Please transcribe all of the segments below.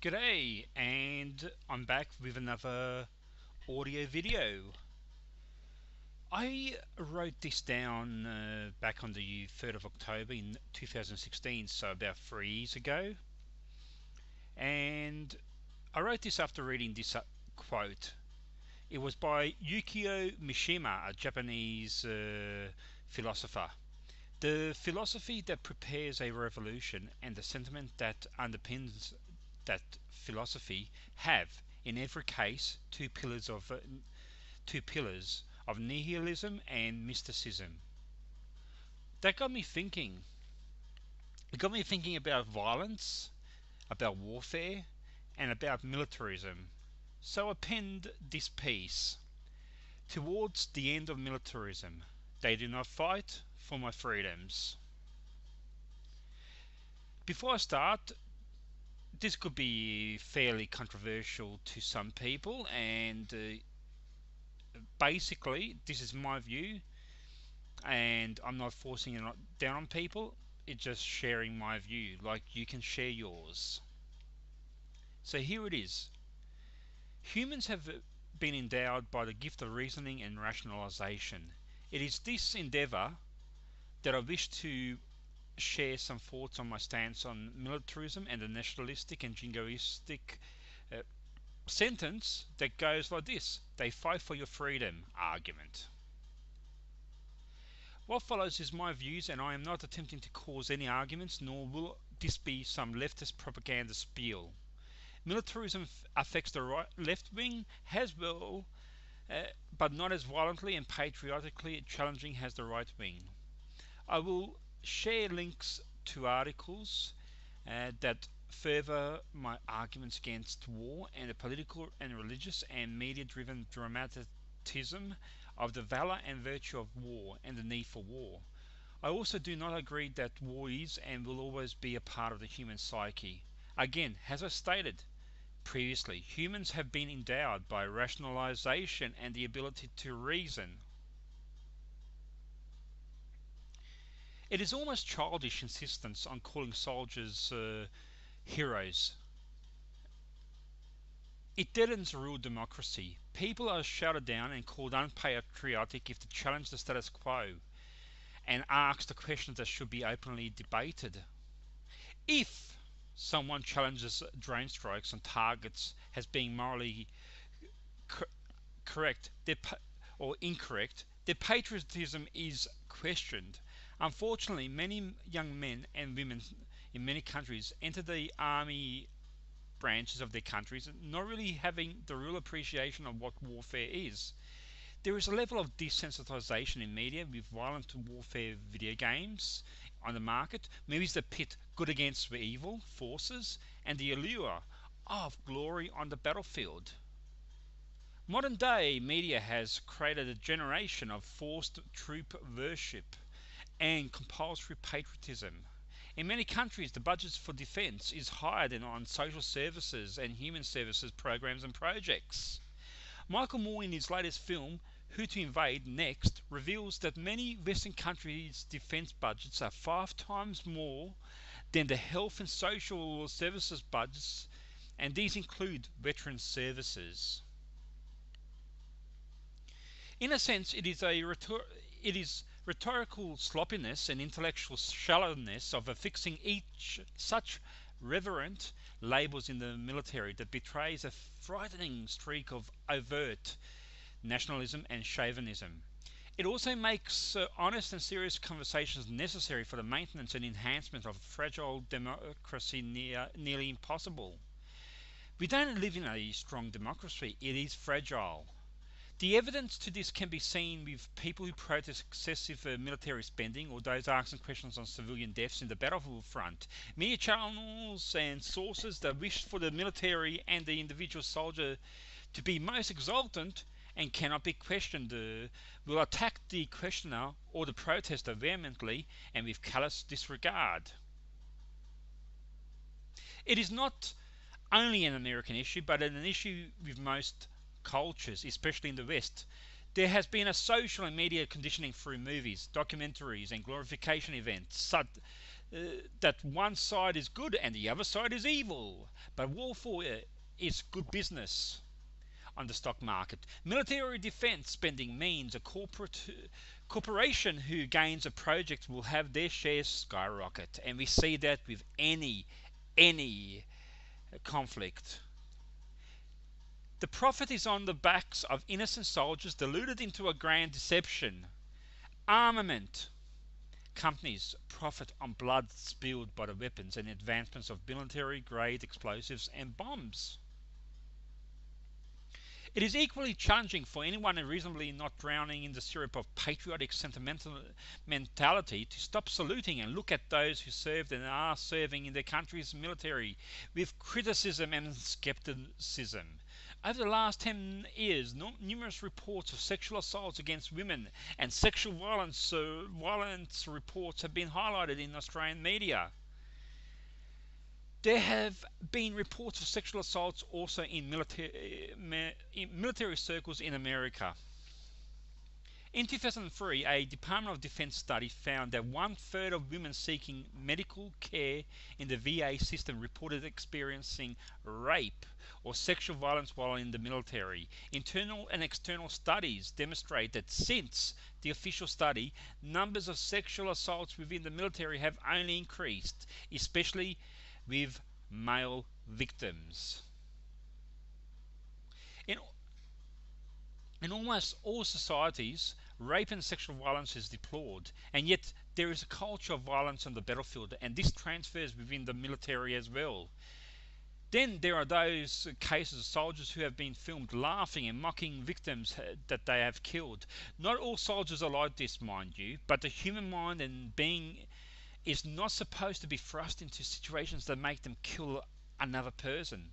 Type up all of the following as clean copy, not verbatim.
G'day, and I'm back with another audio video. I wrote this down back on the 3rd of October in 2016, so about 3 years ago, and I wrote this after reading this quote. It was by Yukio Mishima, a Japanese philosopher. The philosophy that prepares a revolution and the sentiment that underpins that philosophy have, in every case, two pillars of nihilism and mysticism. That got me thinking. It got me thinking about violence, about warfare, and about militarism. So I penned this piece. Towards the end of militarism, they do not fight for my freedoms. Before I start, this could be fairly controversial to some people, and basically, this is my view, and I'm not forcing it down on people. It's just sharing my view, like you can share yours. So here it is. Humans have been endowed by the gift of reasoning and rationalization. It is this endeavor that I wish to share some thoughts on my stance on militarism and the nationalistic and jingoistic uh, sentence that goes like this: they fight for your freedom argument. What follows is my views, and I am not attempting to cause any arguments, nor will this be some leftist propaganda spiel. Militarism affects the left wing as well, but not as violently and patriotically challenging as the right wing. I will share links to articles that further my arguments against war and the political and religious and media-driven dramatism of the valor and virtue of war and the need for war. I also do not agree that war is and will always be a part of the human psyche. Again, as I stated previously, humans have been endowed by rationalization and the ability to reason. It is almost childish insistence on calling soldiers heroes. It deadens real democracy. People are shouted down and called unpatriotic if they challenge the status quo and ask the questions that should be openly debated. If someone challenges drone strikes on targets as being morally correct or incorrect, their patriotism is questioned. Unfortunately, many young men and women in many countries enter the army branches of their countries, not really having the real appreciation of what warfare is. There is a level of desensitization in media with violent warfare video games on the market, movies that pit good against evil forces, and the allure of glory on the battlefield. Modern day media has created a generation of forced troop worship and compulsory patriotism. In many countries, the budgets for defence is higher than on social services and human services programs and projects. Michael Moore, in his latest film, Who to Invade Next, reveals that many Western countries' defence budgets are 5 times more than the health and social services budgets, and these include veteran services. In a sense, it is rhetorical sloppiness and intellectual shallowness of affixing each such reverent labels in the military that betrays a frightening streak of overt nationalism and chauvinism. It also makes honest and serious conversations necessary for the maintenance and enhancement of fragile democracy nearly impossible. We don't live in a strong democracy, it is fragile. The evidence to this can be seen with people who protest excessive military spending or those asking questions on civilian deaths in the battlefield front. Media channels and sources that wish for the military and the individual soldier to be most exultant and cannot be questioned will attack the questioner or the protester vehemently and with callous disregard. It is not only an American issue, but an issue with most cultures, especially in the West. There has been a social and media conditioning through movies, documentaries, and glorification events that one side is good and the other side is evil. But warfare is good business on the stock market. Military defense spending means a corporation who gains a project will have their shares skyrocket, and we see that with any conflict. The profit is on the backs of innocent soldiers deluded into a grand deception. Armament companies profit on blood spilled by the weapons and advancements of military-grade explosives and bombs. It is equally challenging for anyone reasonably not drowning in the syrup of patriotic sentimentality to stop saluting and look at those who served and are serving in their country's military with criticism and skepticism. Over the last 10 years, numerous reports of sexual assaults against women and sexual violence reports have been highlighted in Australian media. There have been reports of sexual assaults also in military circles in America. In 2003, a Department of Defense study found that 1/3 of women seeking medical care in the VA system reported experiencing rape or sexual violence while in the military. Internal and external studies demonstrate that since the official study, numbers of sexual assaults within the military have only increased, especially with male victims. In almost all societies, rape and sexual violence is deplored, and yet there is a culture of violence on the battlefield, and this transfers within the military as well. Then there are those cases of soldiers who have been filmed laughing and mocking victims that they have killed. Not all soldiers are like this, mind you, but the human mind and being is not supposed to be thrust into situations that make them kill another person.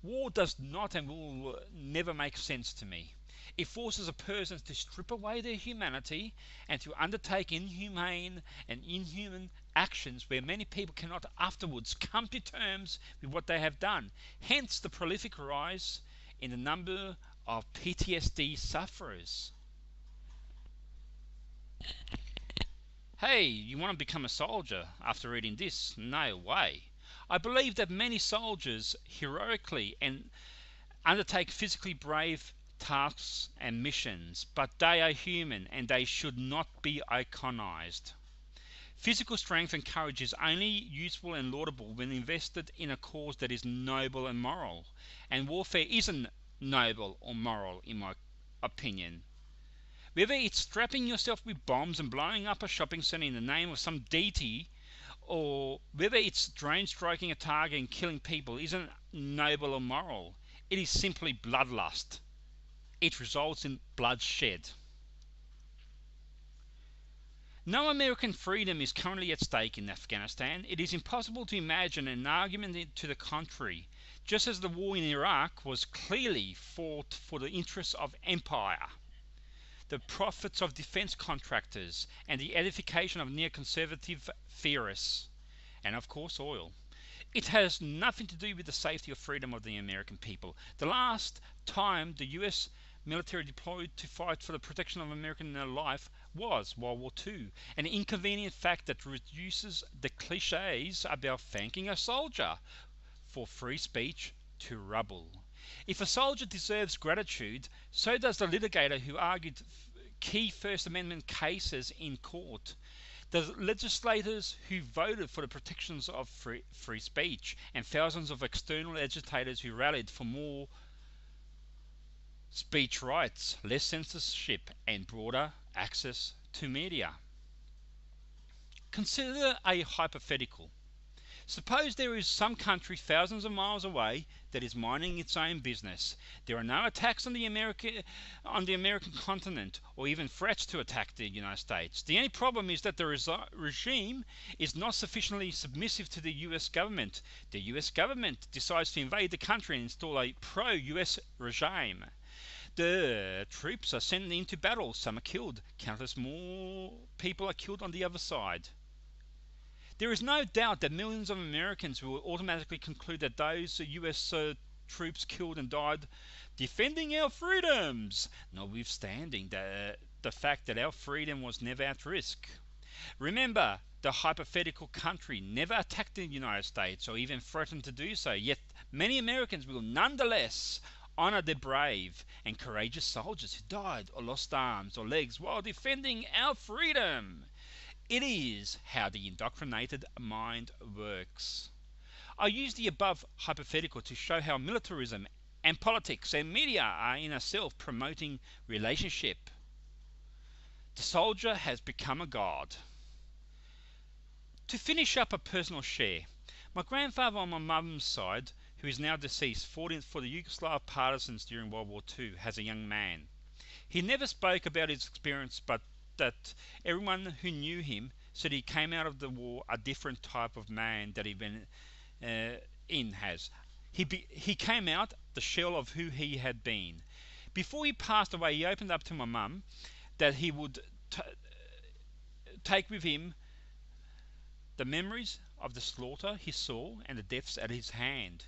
War does not and will never make sense to me. It forces a person to strip away their humanity and to undertake inhumane and inhuman actions where many people cannot afterwards come to terms with what they have done. Hence the prolific rise in the number of PTSD sufferers. Hey, you want to become a soldier after reading this? No way. I believe that many soldiers heroically and undertake physically brave tasks and missions, but they are human and they should not be iconized. Physical strength and courage is only useful and laudable when invested in a cause that is noble and moral, and warfare isn't noble or moral in my opinion. Whether it's strapping yourself with bombs and blowing up a shopping centre in the name of some deity, or whether it's drone striking a target and killing people, isn't noble or moral. It is simply bloodlust. It results in bloodshed. No American freedom is currently at stake in Afghanistan. It is impossible to imagine an argument to the contrary, just as the war in Iraq was clearly fought for the interests of empire, the profits of defense contractors, and the edification of neoconservative theorists, and of course oil. It has nothing to do with the safety or freedom of the American people. The last time the US military deployed to fight for the protection of American life was World War II, an inconvenient fact that reduces the cliches about thanking a soldier for free speech to rubble. If a soldier deserves gratitude, so does the litigator who argued key First Amendment cases in court, the legislators who voted for the protections of free speech, and thousands of external agitators who rallied for more speech rights, less censorship, and broader access to media. Consider a hypothetical. Suppose there is some country thousands of miles away that is minding its own business. There are no attacks on the American continent, or even threats to attack the United States. The only problem is that the regime is not sufficiently submissive to the US government. The US government decides to invade the country and install a pro-US regime. The troops are sent into battle. Some are killed. Countless more people are killed on the other side. There is no doubt that millions of Americans will automatically conclude that those US troops killed and died defending our freedoms, notwithstanding the fact that our freedom was never at risk. Remember, the hypothetical country never attacked the United States or even threatened to do so, yet many Americans will nonetheless honour the brave and courageous soldiers who died or lost arms or legs while defending our freedom. It is how the indoctrinated mind works. I use the above hypothetical to show how militarism and politics and media are in a self-promoting relationship. The soldier has become a god. To finish up a personal share, my grandfather on my mum's side, who is now deceased, fought for the Yugoslav partisans during World War II as a young man. He never spoke about his experience, but that everyone who knew him said he came out of the war a different type of man that he went in has. He came out the shell of who he had been. Before he passed away, he opened up to my mum that he would take with him the memories of the slaughter he saw and the deaths at his hand.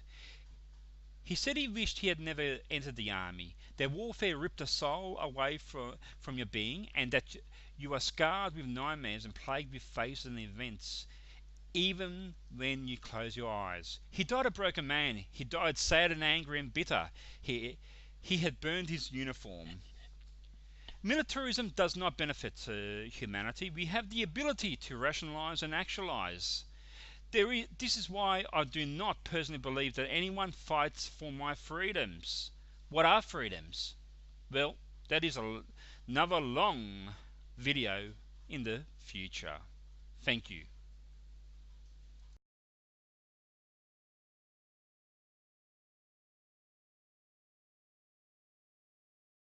He said he wished he had never entered the army. Their warfare ripped the soul away from your being, and that you are scarred with nightmares and plagued with faces and events, even when you close your eyes. He died a broken man. He died sad and angry and bitter. He had burned his uniform. Militarism does not benefit humanity. We have the ability to rationalise and actualise. This is why I do not personally believe that anyone fights for my freedoms. What are freedoms? Well, that is another long video in the future. Thank you.